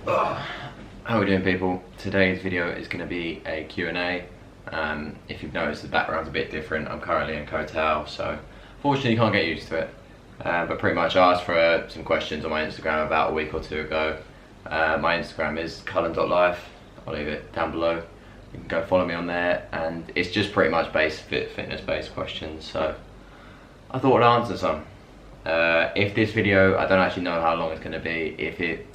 How are we doing, people? Today's video is going to be a Q&A. If you've noticed, the background's a bit different. I'm currently in Kotel, so fortunately you can't get used to it. But pretty much I asked for some questions on my Instagram about a week or two ago. My Instagram is cullen.life. I'll leave it down below. You can go follow me on there, and it's just pretty much fitness based questions, so I thought I'd answer some. If this video, I don't actually know how long it's going to be. If it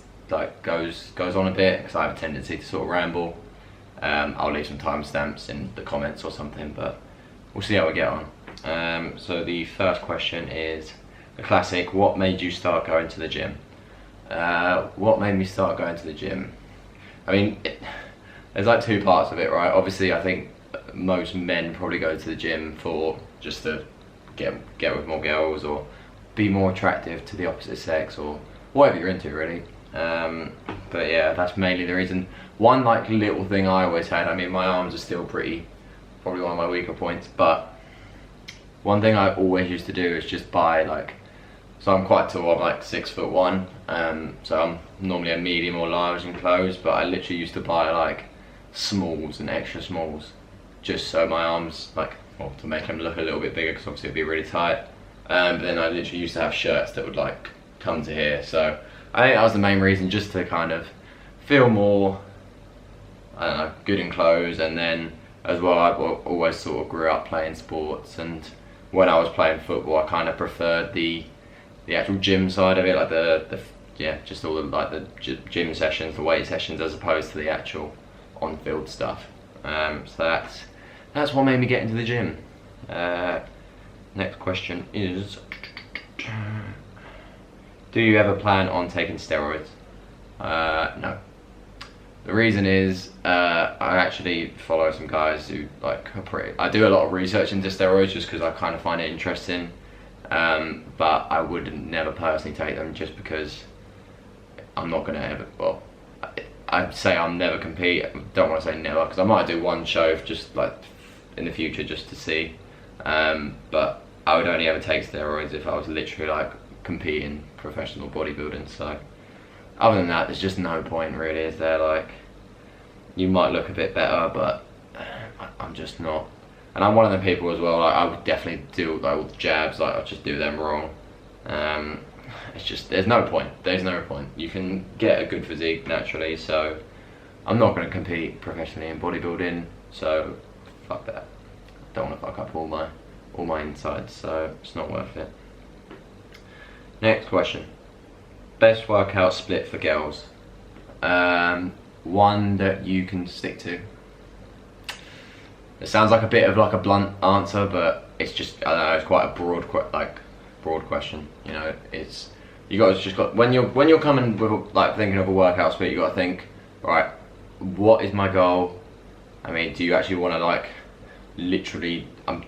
goes on a bit, because I have a tendency to sort of ramble, I'll leave some timestamps in the comments or something, but we'll see how we get on. So the first question is the classic: what made you start going to the gym? What made me start going to the gym? I mean, there's like two parts of it, right? Obviously, I think most men probably go to the gym for just to get with more girls or be more attractive to the opposite sex or whatever you're into, really. But yeah, that's mainly the reason. One little thing I always had, I mean, my arms are still probably one of my weaker points, but one thing I always used to do is just buy so I'm quite tall, I'm like 6'1", so I'm normally a medium or large in clothes, but I literally used to buy smalls and extra smalls, just so my arms, to make them look a little bit bigger, because obviously it'd be really tight. But then I literally used to have shirts that would come to here, so I think that was the main reason, just to kind of feel more, I don't know, good in clothes. And then as well, I always sort of grew up playing sports, and when I was playing football, I kind of preferred the actual gym side of it, just all the gym sessions, the weight sessions, as opposed to the actual on-field stuff. So that's what made me get into the gym. Next question is, do you ever plan on taking steroids? No. The reason is, I actually follow some guys who I do a lot of research into steroids just because I kind of find it interesting. But I would never personally take them, just because I'm not gonna ever, well, I'd say I'll never compete. I don't want to say never, because I might do one show just in the future just to see. But I would only ever take steroids if I was literally competing professional bodybuilding. So other than that, there's just no point really, is there? You might look a bit better, but I'm just not. And I'm one of the people as well, I would definitely do all the jabs, I'll just do them wrong. It's just, there's no point. You can get a good physique naturally, so I'm not going to compete professionally in bodybuilding, so fuck that. Don't want to fuck up all my insides, so it's not worth it. Next question: best workout split for girls? One that you can stick to. It sounds like a bit of a blunt answer, but it's just, I don't know, it's quite a broad question. You know, it's, when you're coming with thinking of a workout split, you got to think, right, what is my goal? I mean, do you actually want to literally, I'm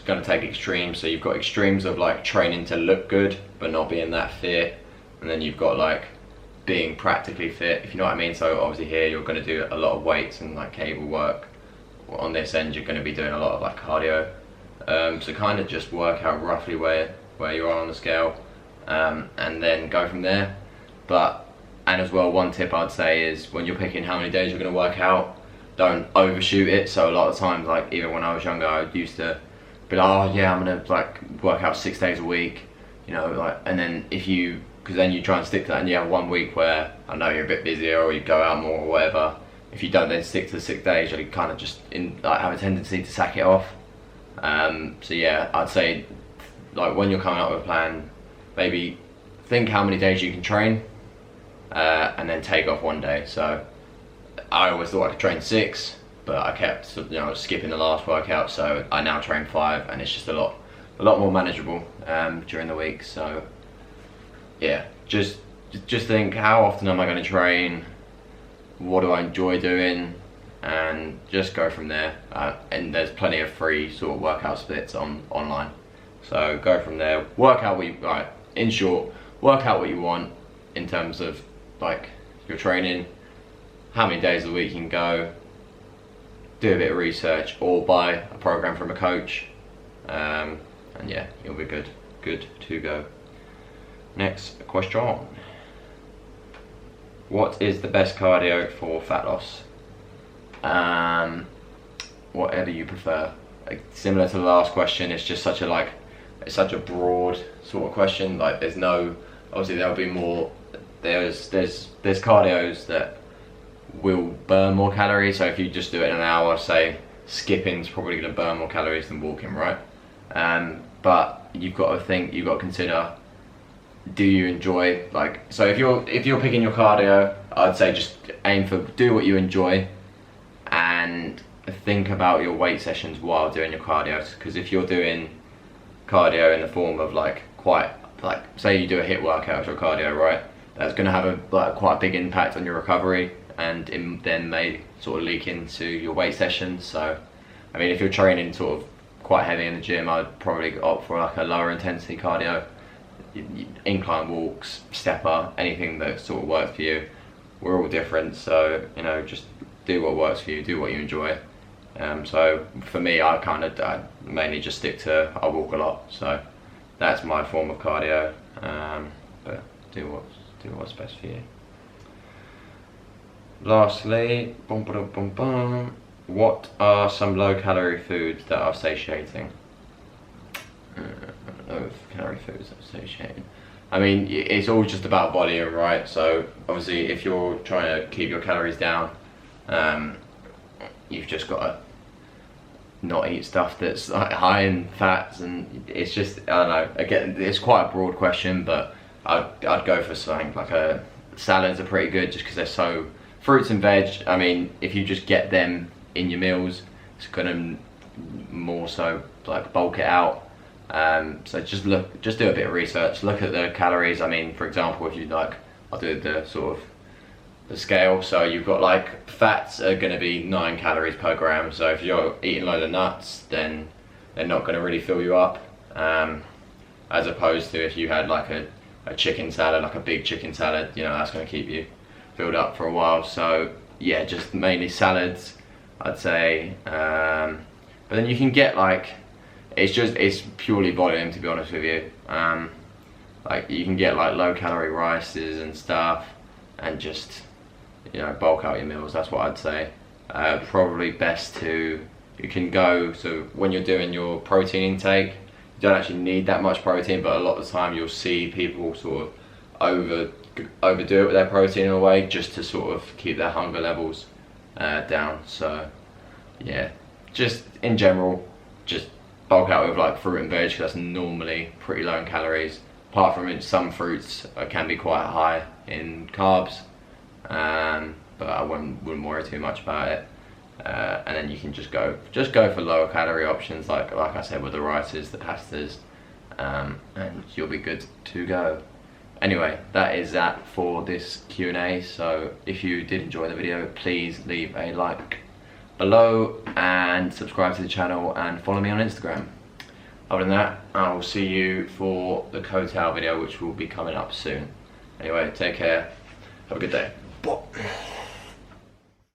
going to take extremes, so you've got extremes of training to look good but not being that fit, and then you've got being practically fit, if you know what I mean. So obviously here you're going to do a lot of weights and cable work. On this end you're going to be doing a lot of cardio, so kind of just work out roughly where you are on the scale, and then go from there. And as well, one tip I'd say is, when you're picking how many days you're going to work out, don't overshoot it. So a lot of times, even when I was younger, I used to be oh yeah, I'm going to work out 6 days a week, you know, and then because then you try and stick to that, and you have 1 week where I know you're a bit busier or you go out more or whatever. If you don't then stick to the 6 days, you kind of just have a tendency to sack it off. So yeah, I'd say when you're coming up with a plan, maybe think how many days you can train, and then take off 1 day. So I always thought I could train 6, but I kept skipping the last workout, so I now train 5, and it's just a lot more manageable during the week. So yeah, just think, how often am I going to train? What do I enjoy doing? And just go from there. And there's plenty of free sort of workout splits online. So go from there. Work out in short, work out what you want in terms of your training, how many days a week you can go, do a bit of research, or buy a program from a coach, and yeah, you'll be good to go. Next question: What is the best cardio for fat loss? Whatever you prefer. Like, similar to the last question, it's just such a it's such a broad sort of question. Like, there's no, obviously there'll be more. There's cardios that will burn more calories. So if you just do it in an hour, say skipping's probably going to burn more calories than walking, right? But you've got to consider, do you enjoy, like, so if you're picking your cardio, I'd say just aim for, do what you enjoy, and think about your weight sessions while doing your cardio. Because if you're doing cardio in the form of say you do a HIIT workout as your cardio, right, that's going to have quite a big impact on your recovery, and it then may sort of leak into your weight sessions. So I mean, if you're training sort of quite heavy in the gym, I'd probably opt for like a lower intensity cardio, incline walks, stepper, anything that sort of works for you. We're all different, so you know, just do what works for you, do what you enjoy. So for me, I mainly just stick to, I walk a lot, so that's my form of cardio. But do what's best for you. Lastly, what are some low-calorie foods that are satiating? Low-calorie foods that are satiating. I mean, it's all just about volume, right? So obviously, if you're trying to keep your calories down, you've just got to not eat stuff that's like high in fats, and it's just, I don't know. Again, it's quite a broad question, but I'd go for something like salads are pretty good just because they're so, fruits and veg. I mean, if you just get them in your meals, it's gonna more so like bulk it out. So just do a bit of research, look at the calories. I mean, for example, if you like, I'll do the sort of the scale. So you've got like, fats are going to be 9 calories per gram. So if you're eating a load of nuts, then they're not going to really fill you up, as opposed to if you had like a chicken salad, like a big chicken salad, you know, that's going to keep you filled up for a while. So yeah, just mainly salads, I'd say. But then you can get like, it's purely volume, to be honest with you. Like, you can get like low calorie rices and stuff, and just, you know, bulk out your meals. That's what I'd say. Probably best to, you can go, so when you're doing your protein intake, you don't actually need that much protein, but a lot of the time you'll see people sort of overdo it with their protein in a way, just to sort of keep their hunger levels down. So yeah, just in general, just bulk out with like fruit and veg, because that's normally pretty low in calories. Apart from some fruits can be quite high in carbs, but I wouldn't worry too much about it. And then you can just go for lower calorie options, like I said, with the rices, the pastas, and you'll be good to go. Anyway, that is that for this Q&A. So if you did enjoy the video, please leave a like below and subscribe to the channel and follow me on Instagram. Other than that, I will see you for the Kotal video, which will be coming up soon. Anyway, take care. Have a good day.